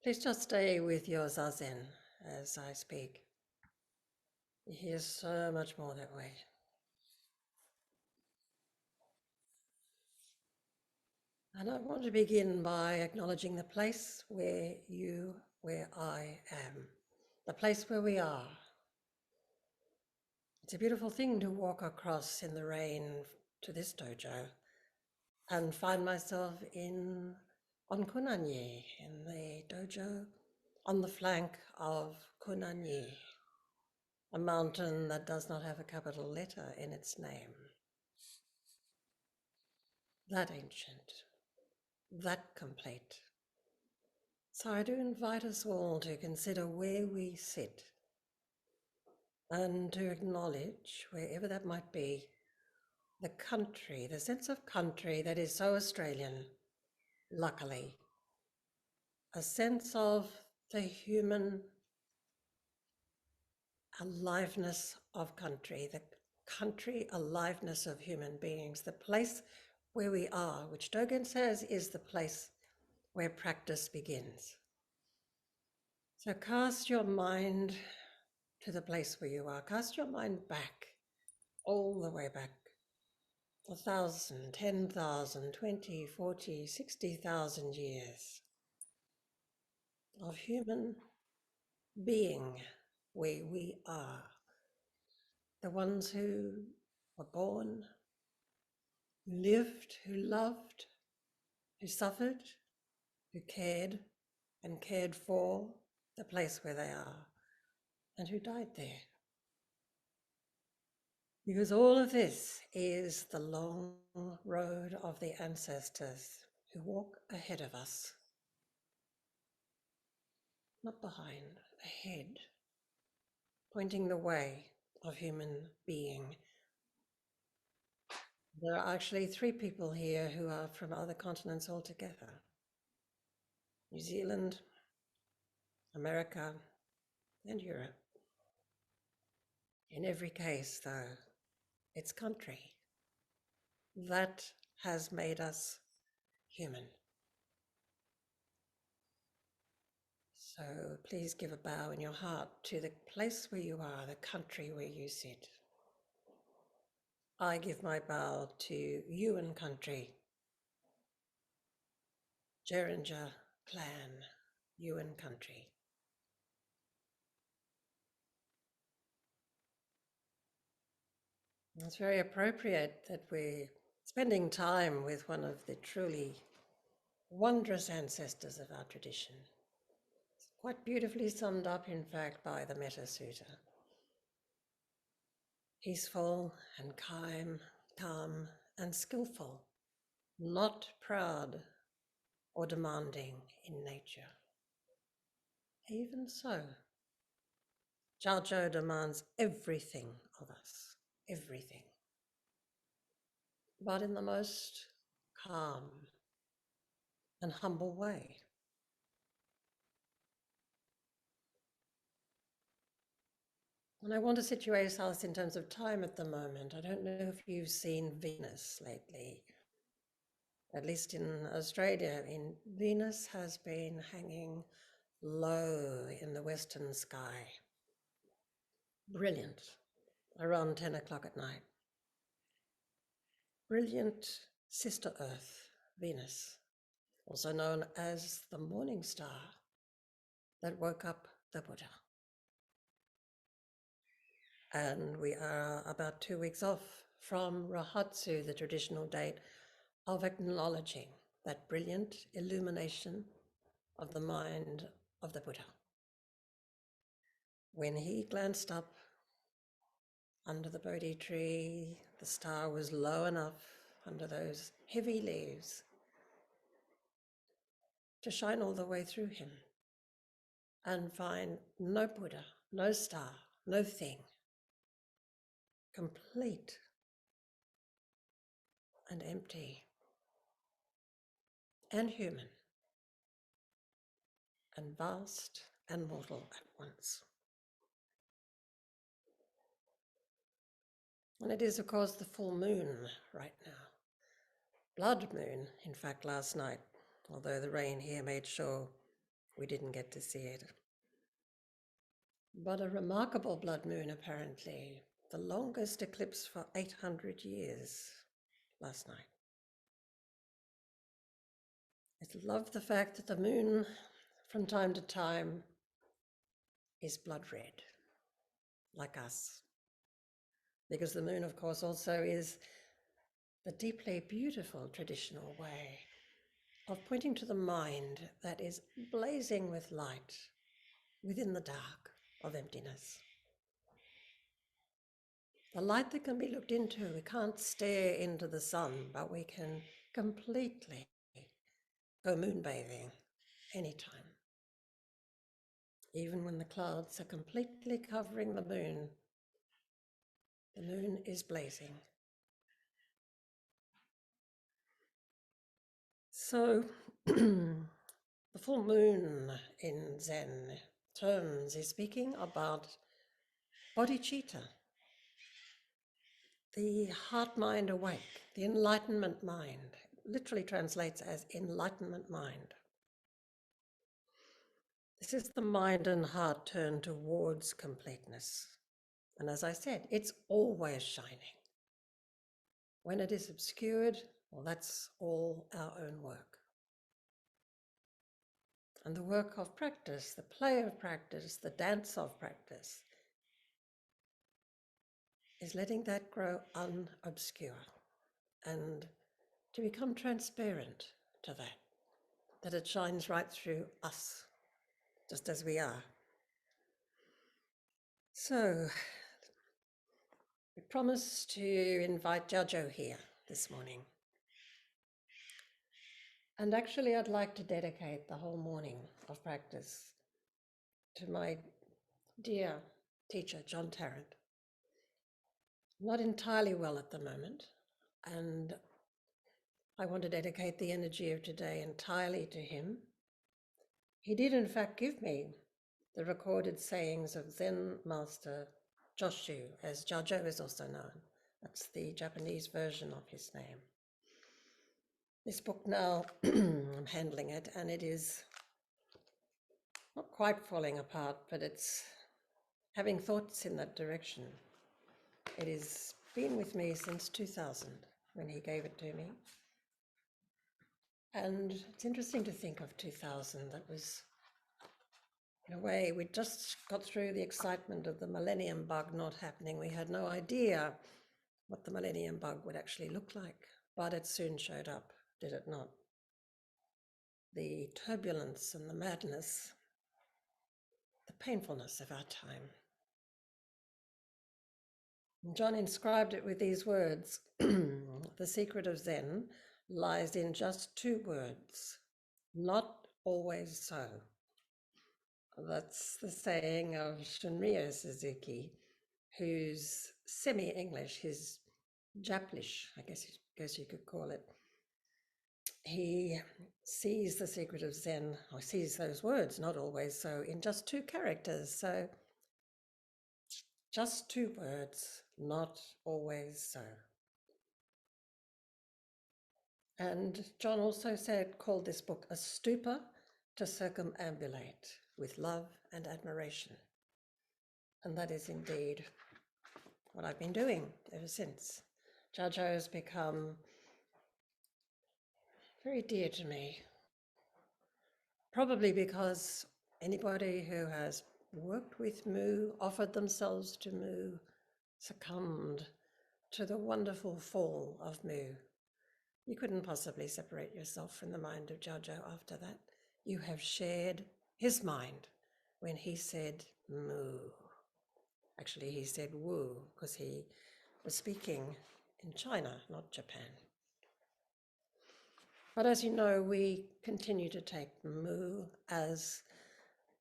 Please just stay with your zazen as I speak. You hear so much more that way. And I want to begin by acknowledging the place where I am, the place where we are. It's a beautiful thing to walk across in the rain to this dojo and find myself on Kunanye, in the dojo on the flank of Kunanye, a mountain that does not have a capital letter in its name. That ancient, that complete. So I do invite us all to consider where we sit and to acknowledge, wherever that might be, the country, the sense of country that is so Australian, luckily. A sense of the human aliveness of country, the country aliveness of human beings, the place where we are, which Dogen says is the place where practice begins. So cast your mind to the place where you are. Cast your mind back, all the way back, 1,000, 10,000, 20, 40, 60,000 years of human being where we are. The ones who were born, who lived, who loved, who suffered, who cared and cared for the place where they are, and who died there. Because all of this is the long road of the ancestors who walk ahead of us, not behind, ahead, pointing the way of human being. There are actually 3 people here who are from other continents altogether: New Zealand, America, and Europe. In every case, though, it's country that has made us human. So please give a bow in your heart to the place where you are, the country where you sit. I give my bow to Yuan country, Jerinja clan, Yuan country. It's very appropriate that we're spending time with one of the truly wondrous ancestors of our tradition. It's quite beautifully summed up, in fact, by the Metta Sutta. Peaceful and calm and skillful, not proud or demanding in nature. Even so, Jiao demands everything of us, everything, but in the most calm and humble way. And I want to situate ourselves in terms of time at the moment. I don't know if you've seen Venus lately. At least in Australia, Venus has been hanging low in the western sky. Brilliant, around 10 o'clock at night. Brilliant sister Earth, Venus, also known as the morning star that woke up the Buddha. And we are about 2 weeks off from Rahatsu, the traditional date of acknowledging that brilliant illumination of the mind of the Buddha. When he glanced up under the Bodhi tree, the star was low enough under those heavy leaves to shine all the way through him and find no Buddha, no star, no thing, complete and empty and human and vast and mortal at once. And it is, of course, the full moon right now. Blood moon, in fact, last night, although the rain here made sure we didn't get to see it. But a remarkable blood moon, apparently. The longest eclipse for 800 years last night. I love the fact that the moon, from time to time, is blood red, like us. Because the moon, of course, also is the deeply beautiful traditional way of pointing to the mind that is blazing with light within the dark of emptiness. The light that can be looked into. We can't stare into the sun, but we can completely go moonbathing anytime. Even when the clouds are completely covering the moon is blazing. So the full moon in Zen terms is speaking about bodhicitta, the heart mind awake, the enlightenment mind. Literally translates as enlightenment mind. This is the mind and heart turned towards completeness. And as I said, it's always shining. When it is obscured, well, that's all our own work. And the work of practice, the play of practice, the dance of practice, is letting that grow unobscure and to become transparent to that it shines right through us, just as we are. So, we promised to invite Jojo here this morning. And actually, I'd like to dedicate the whole morning of practice to my dear teacher, John Tarrant. Not entirely well at the moment, and I want to dedicate the energy of today entirely to him. He did, in fact, give me the recorded sayings of Zen Master Joshu, as Jojo is also known. That's the Japanese version of his name. This book now, I'm handling it, and it is not quite falling apart, but it's having thoughts in that direction. It has been with me since 2000 when he gave it to me. And it's interesting to think of 2000. That was, in a way, we just got through the excitement of the millennium bug not happening. We had no idea what the millennium bug would actually look like, but it soon showed up, did it not? The turbulence and the madness, the painfulness of our time. John inscribed it with these words: the secret of Zen lies in just two words, not always so. That's the saying of Shunryu Suzuki, who's semi-English, he's Japlish, I guess you could call it. He sees the secret of Zen, or sees those words, not always so, in just two characters. So just two words, not always so. And John also called this book a stupa to circumambulate with love and admiration. And that is indeed what I've been doing ever since. Jojo has become very dear to me, probably because anybody who has worked with Mu, offered themselves to Mu, succumbed to the wonderful fall of Mu. You couldn't possibly separate yourself from the mind of Jojo after that. You have shared his mind when he said Mu. Actually, he said Wu, because he was speaking in China, not Japan. But as you know, we continue to take Mu as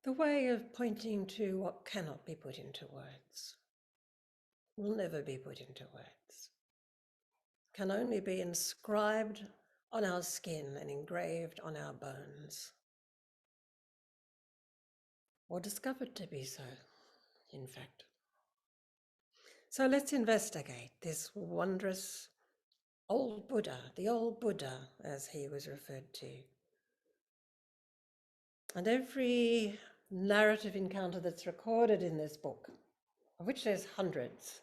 the way of pointing to what cannot be put into words, will never be put into words, can only be inscribed on our skin and engraved on our bones, or discovered to be so, in fact. So let's investigate this wondrous old Buddha, the old Buddha, as he was referred to. And every narrative encounter that's recorded in this book, of which there's hundreds,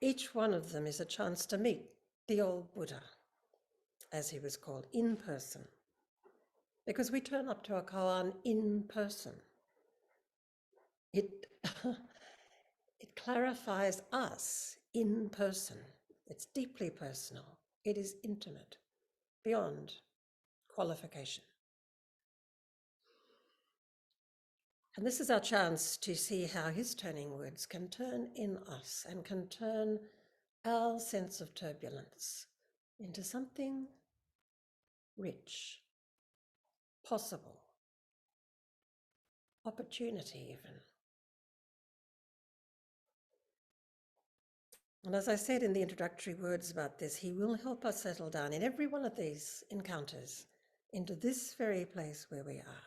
each one of them is a chance to meet the old Buddha, as he was called, in person. Because we turn up to a koan in person. It, it clarifies us in person. It's deeply personal. It is intimate, beyond qualification. And this is our chance to see how his turning words can turn in us and can turn our sense of turbulence into something rich, possible, opportunity even. And as I said in the introductory words about this, he will help us settle down in every one of these encounters into this very place where we are,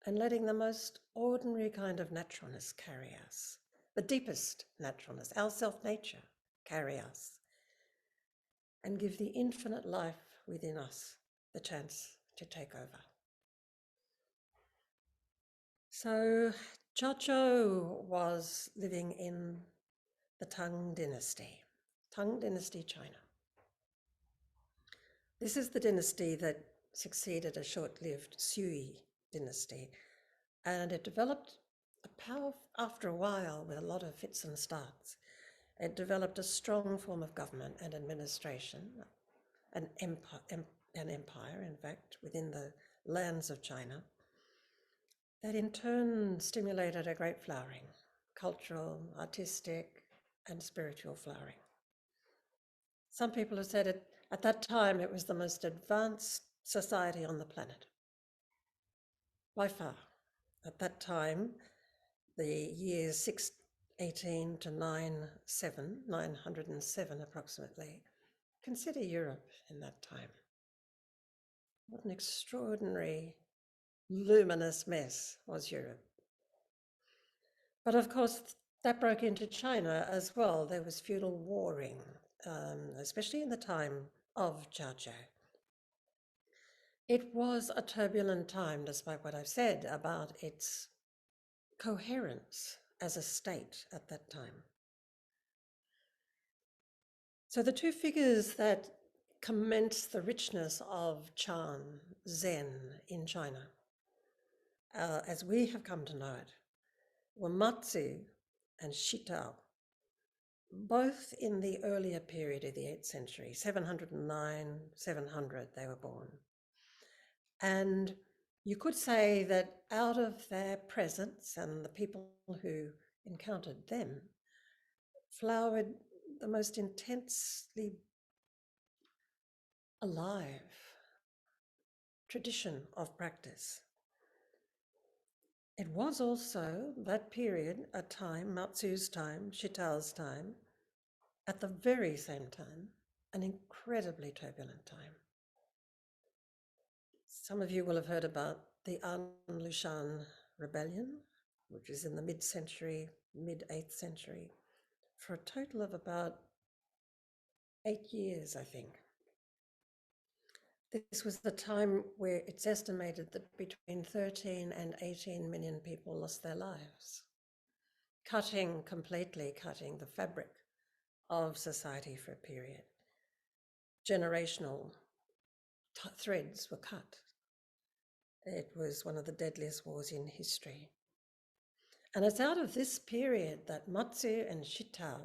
and letting the most ordinary kind of naturalness carry us, the deepest naturalness, our self-nature, carry us, and give the infinite life within us the chance to take over. So Chacho was living in the Tang Dynasty, China. This is the dynasty that succeeded a short-lived Sui dynasty, and it developed a power after a while with a lot of fits and starts. It developed a strong form of government and administration, an empire, in fact, within the lands of China, that in turn stimulated a great flowering, cultural, artistic, and spiritual flowering. Some people have said it, at that time it was the most advanced society on the planet, by far. At that time, the years 618 to 907 approximately, consider Europe in that time. What an extraordinary, luminous mess was Europe. But of course, that broke into China as well. There was feudal warring, especially in the time of Zhao. It was a turbulent time, despite what I've said about its coherence as a state at that time. So the two figures that commence the richness of Chan, Zen in China, as we have come to know it, were Matsu and Shitao, both in the earlier period of the 8th century, 709, 700 they were born. And you could say that out of their presence and the people who encountered them flowered the most intensely alive tradition of practice. It was also, that period, a time, Matsu's time, Shitao's time, at the very same time, an incredibly turbulent time. Some of you will have heard about the An Lushan rebellion, which is in the mid-century, mid-8th century, for a total of about 8 years, I think. This was the time where it's estimated that between 13 and 18 million people lost their lives, completely cutting the fabric of society for a period. Generational threads were cut. It was one of the deadliest wars in history. And it's out of this period that Matsu and Shitao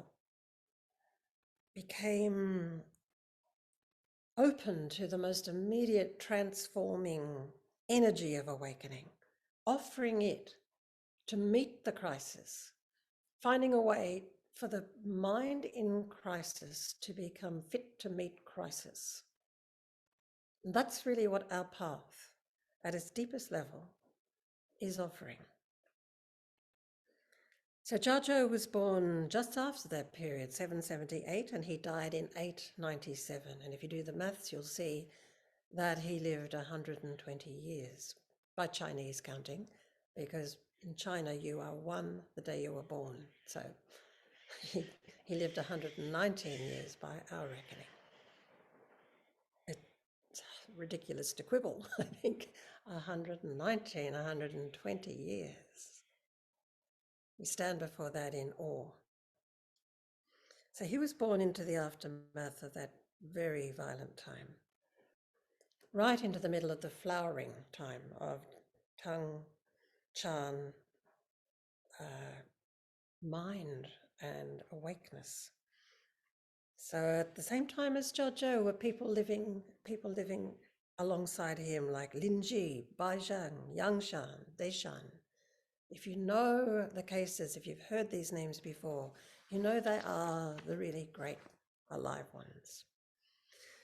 became open to the most immediate transforming energy of awakening, offering it to meet the crisis, finding a way for the mind in crisis to become fit to meet crisis. And that's really what our path, at its deepest level, is offering. So Zhao was born just after that period, 778, and he died in 897. And if you do the maths, you'll see that he lived 120 years by Chinese counting, because in China you are one the day you were born. So he lived 119 years by our reckoning. ridiculous to quibble, I think 119, 120 years. We stand before that in awe. So he was born into the aftermath of that very violent time, right into the middle of the flowering time of Tang, Chan, mind and awakeness. So at the same time as Jiao were people living alongside him like Linji, Baizhang, Yangshan, Deishan. If you know the cases, if you've heard these names before, you know they are the really great alive ones.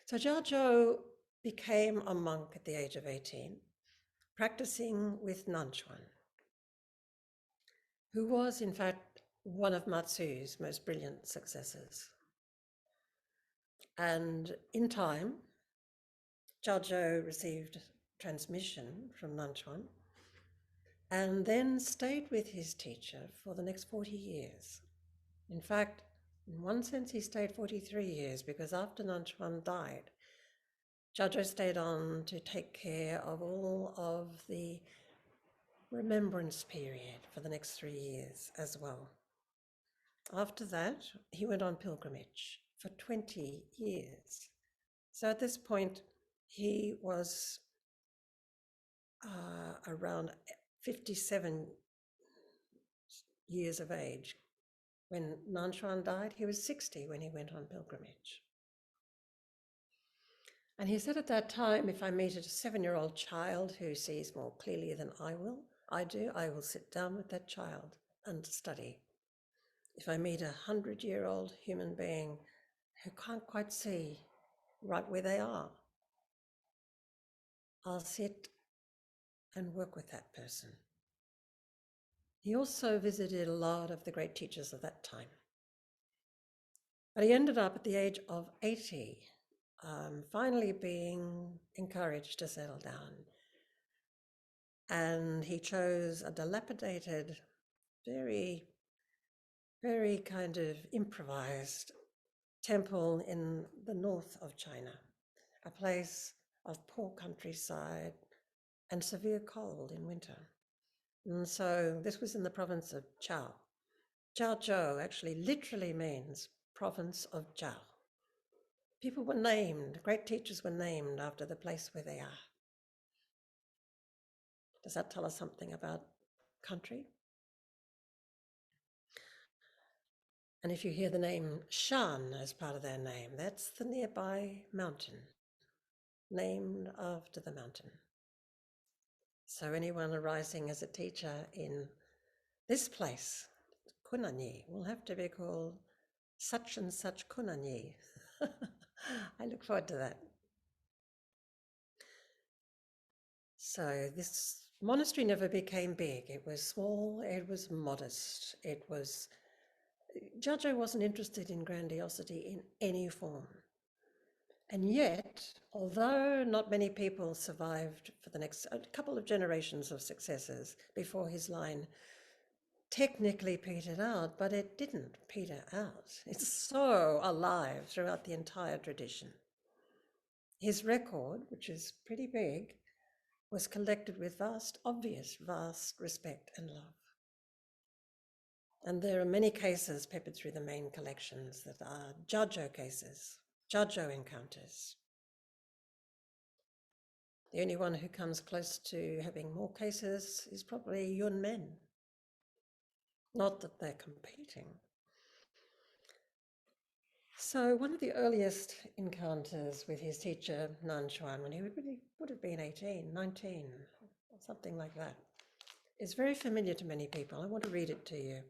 So Jiao became a monk at the age of 18, practicing with Nanchuan, who was in fact one of Matsu's most brilliant successors. And in time, Jiao received transmission from Nanchuan and then stayed with his teacher for the next 40 years. In fact, in one sense, he stayed 43 years because after Nanchuan died, Jiao stayed on to take care of all of the remembrance period for the next 3 years as well. After that, he went on pilgrimage for 20 years. So at this point, he was around 57 years of age. When Nanchuan died, he was 60 when he went on pilgrimage. And he said at that time, if I meet a 7-year-old child who sees more clearly than I will sit down with that child and study. If I meet a 100-year-old human being who can't quite see right where they are, I'll sit and work with that person. He also visited a lot of the great teachers of that time. But he ended up at the age of 80, finally being encouraged to settle down. And he chose a dilapidated, very, very kind of improvised temple in the north of China, a place of poor countryside and severe cold in winter. And so this was in the province of Chao. Jiao actually literally means province of Jiao. People were named, great teachers were named after the place where they are. Does that tell us something about country? And if you hear the name Shan as part of their name, that's the nearby mountain, named after the mountain. So anyone arising as a teacher in this place, Kunanyi, will have to be called such and such Kunanyi. I look forward to that. So this monastery never became big. It was small, it was modest. Jiao wasn't interested in grandiosity in any form. And yet, although not many people survived for the next couple of generations of successors before his line technically petered out, but it didn't peter out. It's so alive throughout the entire tradition. His record, which is pretty big, was collected with vast respect and love. And there are many cases peppered through the main collections that are Jiao cases, Jiao encounters. The only one who comes close to having more cases is probably Yun Men. Not that they're competing. So one of the earliest encounters with his teacher, Nanchuan, when he would have been 18, 19, or something like that, is very familiar to many people. I want to read it to you.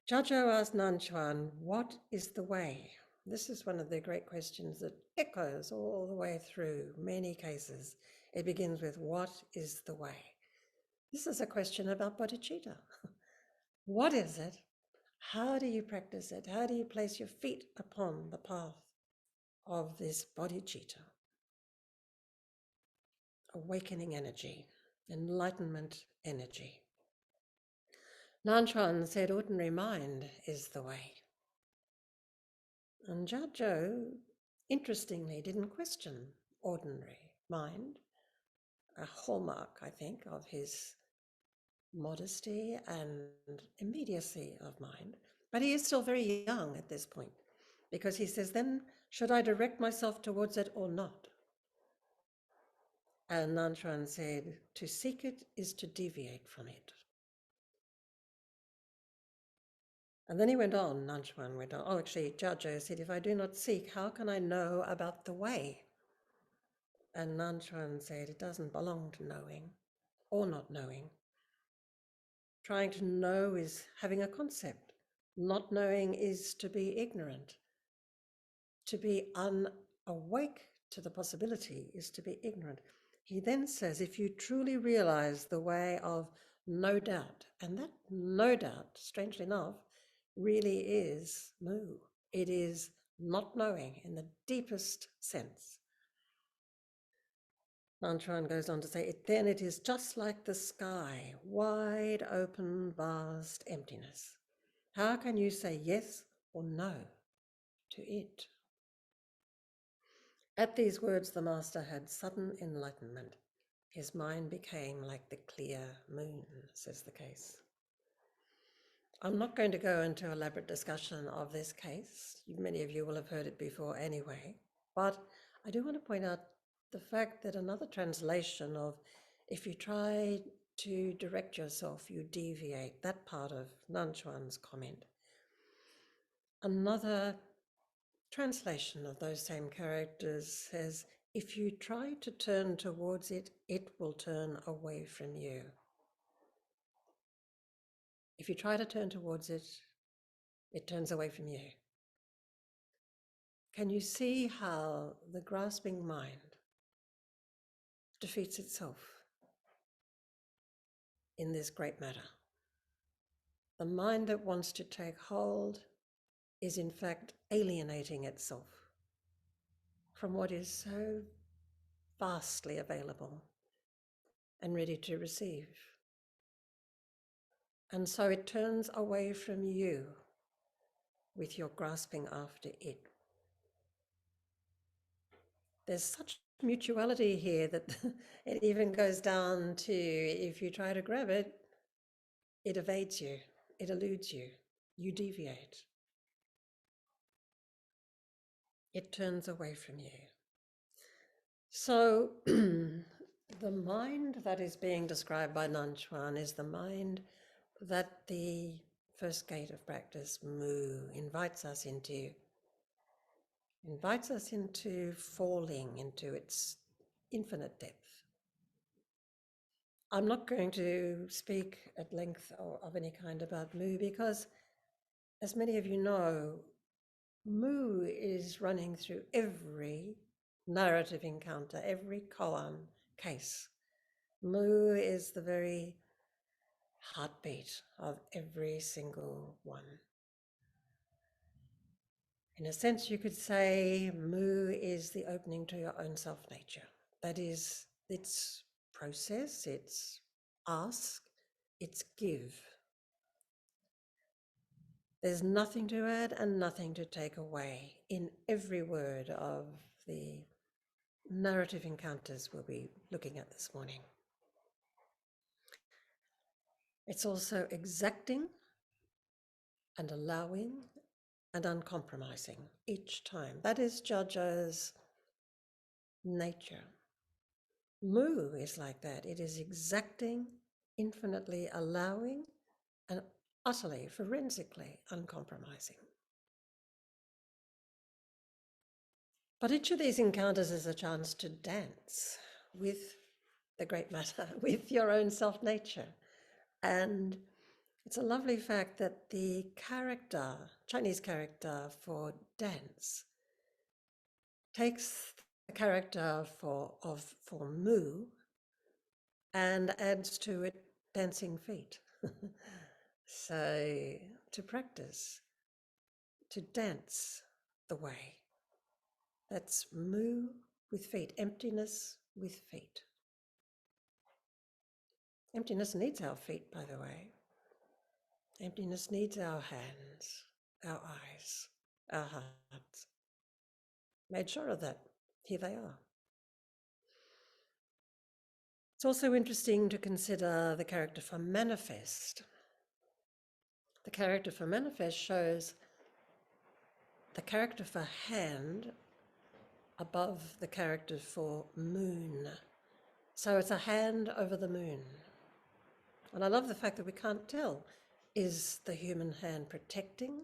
Jiao asked Nanchuan, what is the way? This is one of the great questions that echoes all the way through many cases. It begins with, what is the way? This is a question about bodhicitta. What is it? How do you practice it? How do you place your feet upon the path of this bodhicitta? Awakening energy, enlightenment energy. Nanchuan said ordinary mind is the way. And Jiao, interestingly, didn't question ordinary mind, a hallmark, I think, of his modesty and immediacy of mind. But he is still very young at this point, because he says, then should I direct myself towards it or not? And Nanchuan said, to seek it is to deviate from it. And then he went on, Nanchuan went on, oh, actually, Jiazhou said, if I do not seek, how can I know about the way? And Nanchuan said, it doesn't belong to knowing or not knowing. Trying to know is having a concept. Not knowing is to be ignorant. To be unawake to the possibility is to be ignorant. He then says, if you truly realize the way of no doubt, and that no doubt, strangely enough, really is mu. It is not knowing in the deepest sense. Nanchuan goes on to say, then it is just like the sky, wide open, vast emptiness. How can you say yes or no to it? At these words, the master had sudden enlightenment. His mind became like the clear moon, says the case. I'm not going to go into elaborate discussion of this case. Many of you will have heard it before anyway, but I do want to point out the fact that another translation of if you try to direct yourself, you deviate, that part of Nanchuan's comment. Another translation of those same characters says, if you try to turn towards it, it will turn away from you. If you try to turn towards it, it turns away from you. Can you see how the grasping mind defeats itself in this great matter? The mind that wants to take hold is in fact alienating itself from what is so vastly available and ready to receive. And so it turns away from you with your grasping after it. There's such mutuality here that it even goes down to if you try to grab it, it evades you, it eludes you, you deviate. It turns away from you. So the mind that is being described by Nanchuan is the mind that the first gate of practice, Mu, invites us into falling into its infinite depth. I'm not going to speak at length of any kind about Mu because, as many of you know, Mu is running through every narrative encounter, every koan case. Mu is the very heartbeat of every single one. In a sense, you could say Mu is the opening to your own self-nature. That is its process, its ask, its give. There's nothing to add and nothing to take away in every word of the narrative encounters we'll be looking at this morning. It's also exacting and allowing and uncompromising each time. That is Jiazhou's nature. Mu is like that. It is exacting, infinitely allowing, and utterly, forensically uncompromising. But each of these encounters is a chance to dance with the great matter, with your own self-nature. And it's a lovely fact that the character, Chinese character for dance, takes the character for Mu and adds to it dancing feet. So to practice, to dance the way. That's Mu with feet, emptiness with feet. Emptiness needs our feet, by the way. Emptiness needs our hands, our eyes, our hearts. Made sure of that. Here they are. It's also interesting to consider the character for manifest. The character for manifest shows the character for hand above the character for moon. So it's a hand over the moon. And I love the fact that we can't tell. Is the human hand protecting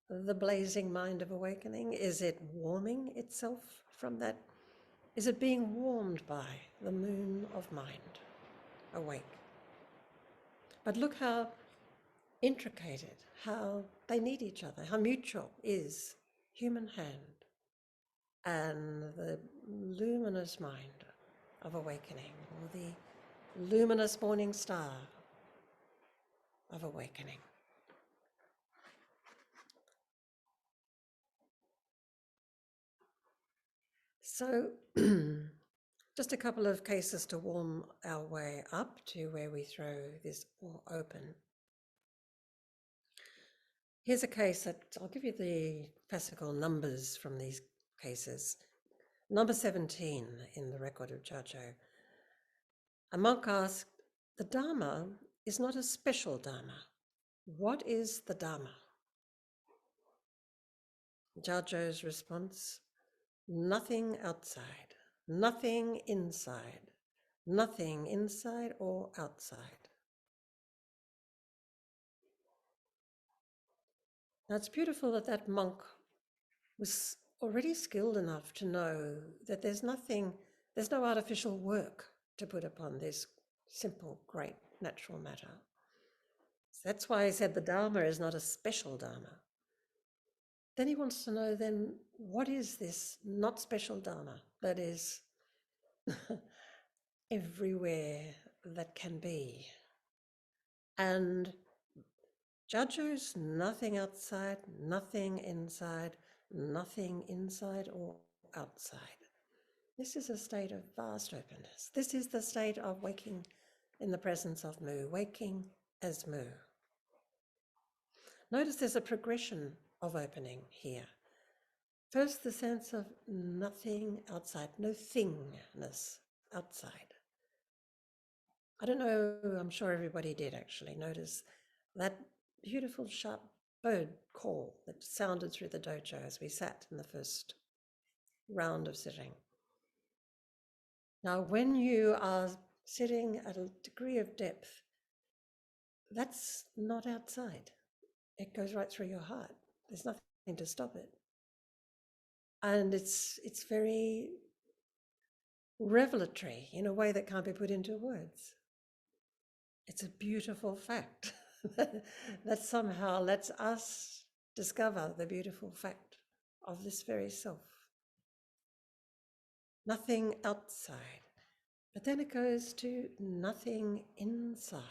the blazing mind of awakening? Is it warming itself from that? Is it being warmed by the moon of mind, awake? But look how intricated, how they need each other, how mutual is human hand and the luminous mind of awakening, or the luminous morning star of awakening. So just a couple of cases to warm our way up to where we throw this all open. Here's a case that I'll give you the classical numbers from these cases. Number 17 in the record of Jajo. A monk asked, the Dharma is not a special Dharma. What is the Dharma? Jajo's response, nothing outside, nothing inside or outside. Now it's beautiful that that monk was already skilled enough to know that there's no artificial work to put upon this simple, great natural matter. So that's why he said the Dharma is not a special Dharma. Then he wants to know then, what is this not special Dharma that is everywhere that can be? And Jajo's nothing outside, nothing inside or outside. This is a state of vast openness. This is the state of waking in the presence of Mu, waking as Mu. Notice there's a progression of opening here. First, the sense of nothing outside, no thingness outside. I don't know, I'm sure everybody did actually notice that beautiful sharp bird call that sounded through the dojo as we sat in the first round of sitting. Now, when you are sitting at a degree of depth, that's not outside. It goes right through your heart. There's nothing to stop it. And it's very revelatory in a way that can't be put into words. It's a beautiful fact that somehow lets us discover the beautiful fact of this very self. Nothing outside. But then it goes to nothing inside.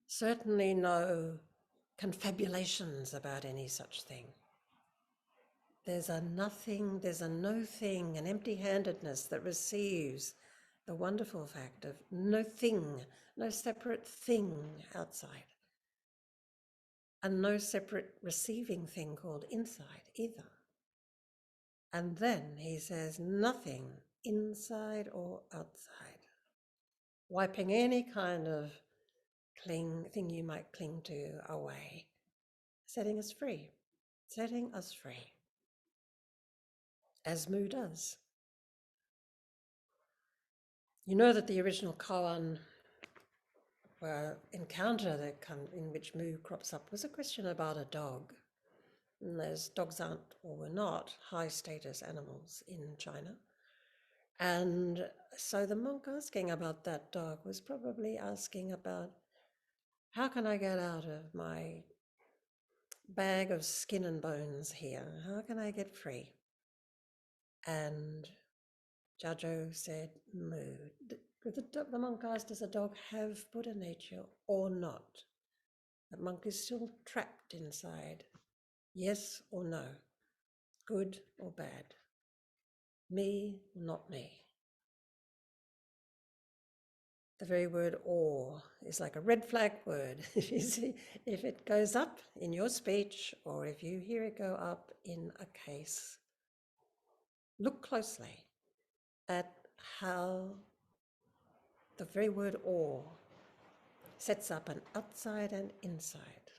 Certainly no confabulations about any such thing. There's a nothing, there's a no thing, an empty-handedness that receives the wonderful fact of no thing, no separate thing outside, and no separate receiving thing called inside either. And then he says nothing inside or outside, wiping any kind of thing you might cling to away, setting us free, as Mu does. You know that the original koan encounter in which Mu crops up was a question about a dog. And those dogs aren't, or were not, high status animals in China. And so the monk asking about that dog was probably asking about, how can I get out of my bag of skin and bones here? How can I get free? And Jajo said, Mu. The monk asked, does a dog have Buddha nature or not? The monk is still trapped inside. Yes or no? Good or bad? Me or not me? The very word or is like a red flag word. You see, if it goes up in your speech or if you hear it go up in a case, look closely at how the very word awe sets up an outside and inside.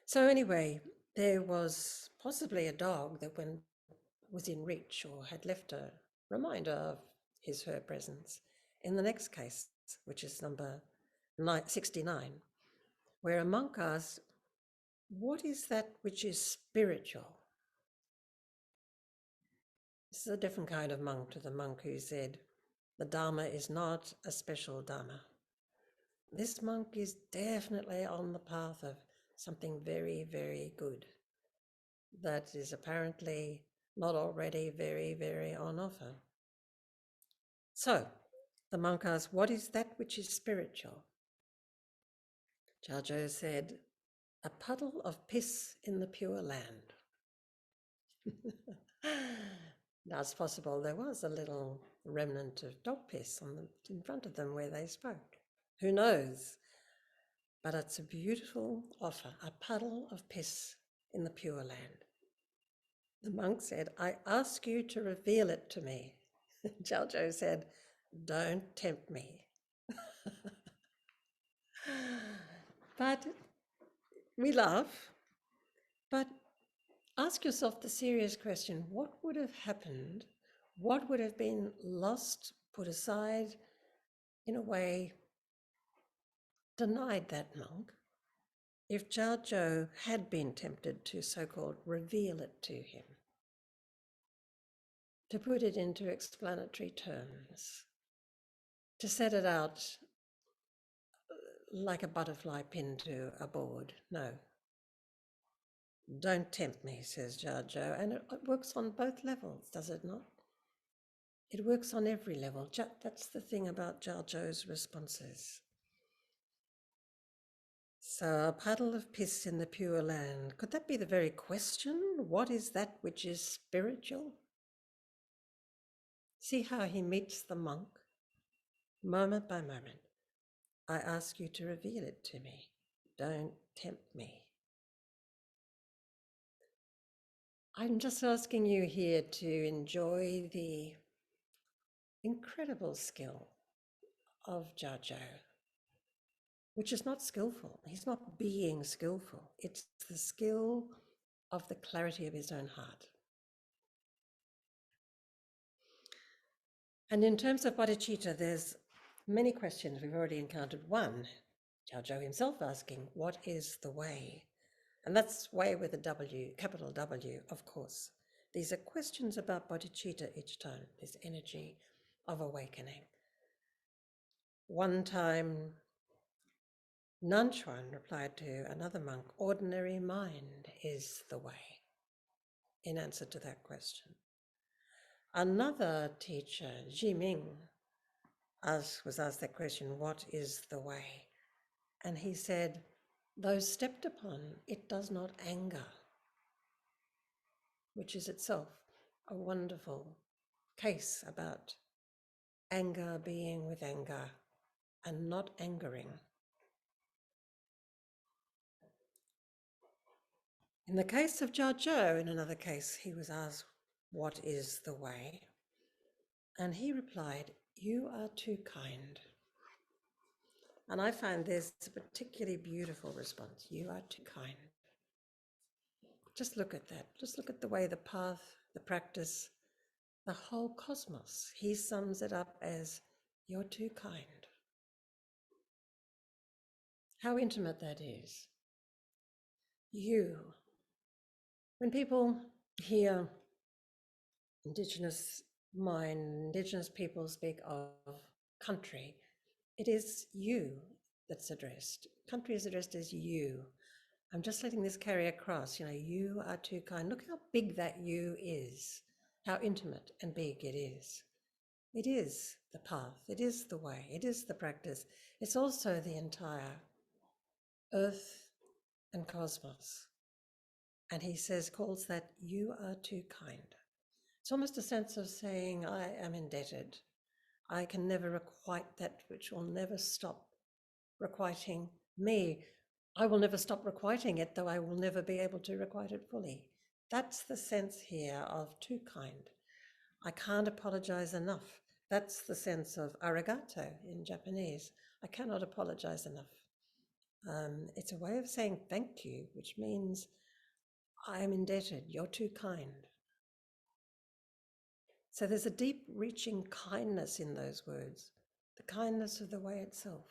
So anyway, there was possibly a dog that was in reach or had left a reminder of her presence in the next case, which is number 69, where a monk asked, "What is that which is spiritual?" This is a different kind of monk to the monk who said, "The Dharma is not a special Dharma." This monk is definitely on the path of something very, very good that is apparently not already very, very on offer. So the monk asked, "What is that which is spiritual?" Jarjo said, "A puddle of piss in the pure land." Now it's possible there was a little remnant of dog piss in front of them where they spoke. Who knows? But it's a beautiful offer, a puddle of piss in the pure land. The monk said, "I ask you to reveal it to me." Jarjo said, "Don't tempt me." But we laugh, but ask yourself the serious question, what would have happened? What would have been lost, put aside, in a way, denied that monk if Jarjo had been tempted to so-called reveal it to him, to put it into explanatory terms, to set it out like a butterfly pinned to a board? No. "Don't tempt me," says Jarjo, and it works on both levels, does it not? It works on every level. That's the thing about Jarjo's responses. So a puddle of piss in the pure land. Could that be the very question? What is that which is spiritual? See how he meets the monk, moment by moment. "I ask you to reveal it to me. Don't tempt me." I'm just asking you here to enjoy the incredible skill of Jarjo, which is not skillful. He's not being skillful. It's the skill of the clarity of his own heart. And in terms of bodhicitta, there's many questions. We've already encountered one, Jarjo himself asking, "What is the way?" And that's way with a W, capital W, of course. These are questions about bodhicitta each time, this energy of awakening. One time, Nanchuan replied to another monk, "Ordinary mind is the way," in answer to that question. Another teacher, Jiming, was asked that question, "What is the way?" And he said, "Though stepped upon, it does not anger," which is itself a wonderful case about anger being with anger and not angering. In the case of Jarjo, in another case, he was asked, "What is the way?" And he replied, "You are too kind." And I find this a particularly beautiful response. You are too kind. Just look at that. Just look at the way the path, the practice, the whole cosmos, he sums it up as, "You're too kind." How intimate that is. You. When people hear Indigenous mind, Indigenous people speak of country, it is you that's addressed. Country is addressed as you. I'm just letting this carry across, you are too kind. Look how big that you is, how intimate and big it is. It is the path, it is the way, it is the practice. It's also the entire earth and cosmos. And he calls that, "You are too kind." It's almost a sense of saying, I am indebted. I can never requite that which will never stop requiting me. I will never stop requiting it, though I will never be able to requite it fully. That's the sense here of too kind. I can't apologize enough. That's the sense of arigato in Japanese. I cannot apologize enough. It's a way of saying thank you, which means I am indebted. You're too kind. So there's a deep reaching kindness in those words, the kindness of the way itself.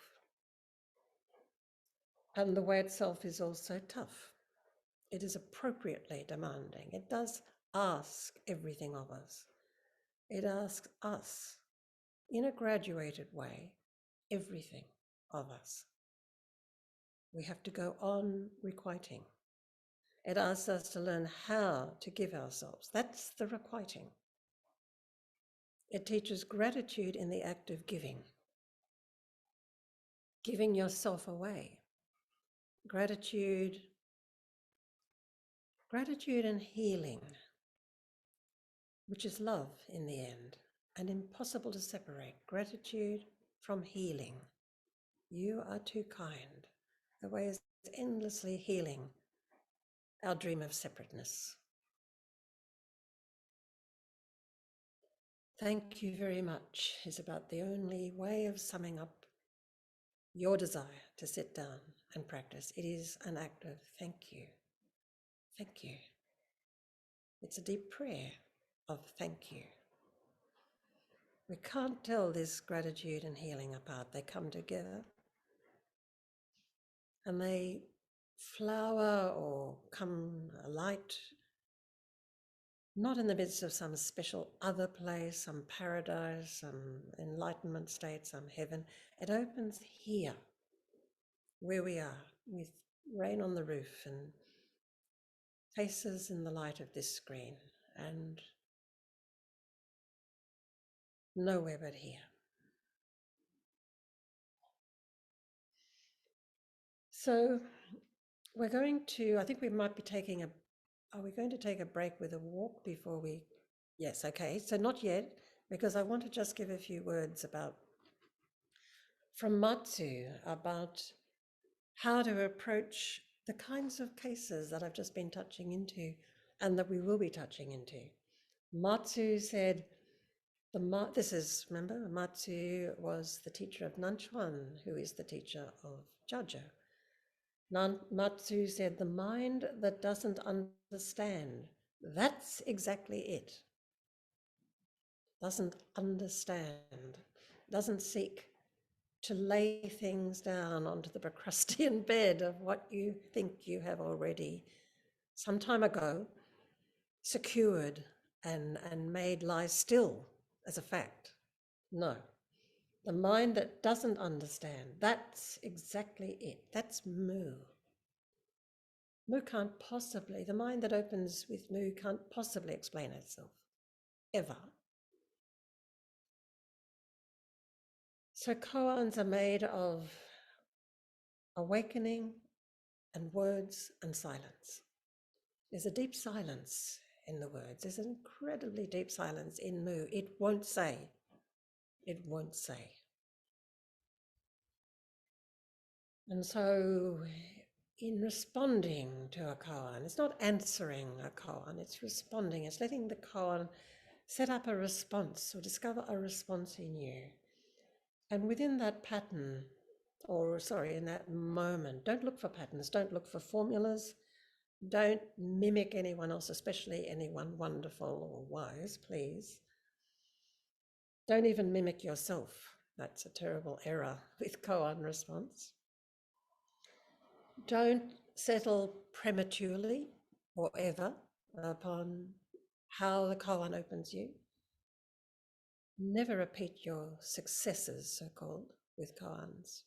And the way itself is also tough. It is appropriately demanding. It does ask everything of us. It asks us, in a graduated way, everything of us. We have to go on requiting. It asks us to learn how to give ourselves. That's the requiting. It teaches gratitude in the act of giving yourself away. Gratitude and healing, which is love in the end, and impossible to separate gratitude from healing. You are too kind. The way is endlessly healing our dream of separateness. Thank you very much is about the only way of summing up your desire to sit down and practice. It is an act of thank you. Thank you. It's a deep prayer of thank you. We can't tell this gratitude and healing apart. They come together and they flower or come alight, not in the midst of some special other place, some paradise, some enlightenment state, some heaven. It opens here, where we are, with rain on the roof and faces in the light of this screen, and nowhere but here. So we're going to, I think we might be taking are we going to take a break with a walk before we, yes, okay, so not yet, because I want to just give a few words from Matsu, about how to approach the kinds of cases that I've just been touching into and that we will be touching into. Matsu said, remember, Matsu was the teacher of Nanchuan, who is the teacher of Jiaozhou. Matsu said, the mind that doesn't understand, that's exactly it. Doesn't understand, doesn't seek to lay things down onto the Procrustean bed of what you think you have already, some time ago, secured and made lie still as a fact. No. The mind that doesn't understand, that's exactly it. That's Mu. Mu can't possibly, the mind that opens with Mu can't possibly explain itself, ever. So koans are made of awakening and words and silence. There's a deep silence in the words. There's an incredibly deep silence in Mu. It won't say. It won't say. And so in responding to a koan, it's not answering a koan, it's responding. It's letting the koan set up a response or discover a response in you. And within that pattern, in that moment, don't look for patterns, don't look for formulas, don't mimic anyone else, especially anyone wonderful or wise, please. Don't even mimic yourself. That's a terrible error with koan response. Don't settle prematurely or ever upon how the koan opens you. Never repeat your successes, so-called, with koans.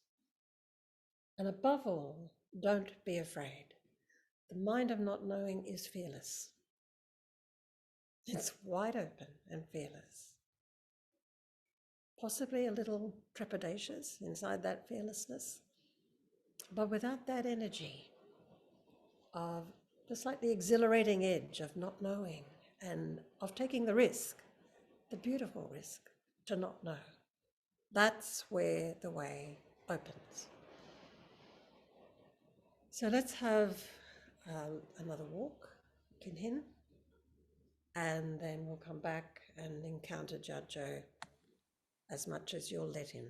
And above all, don't be afraid. The mind of not knowing is fearless. It's wide open and fearless. Possibly a little trepidatious inside that fearlessness, but without that energy of the slightly exhilarating edge of not knowing and of taking the risk, the beautiful risk to not know. That's where the way opens. So let's have another walk. Kinhin. and then we'll come back and encounter Judjo as much as you'll let him.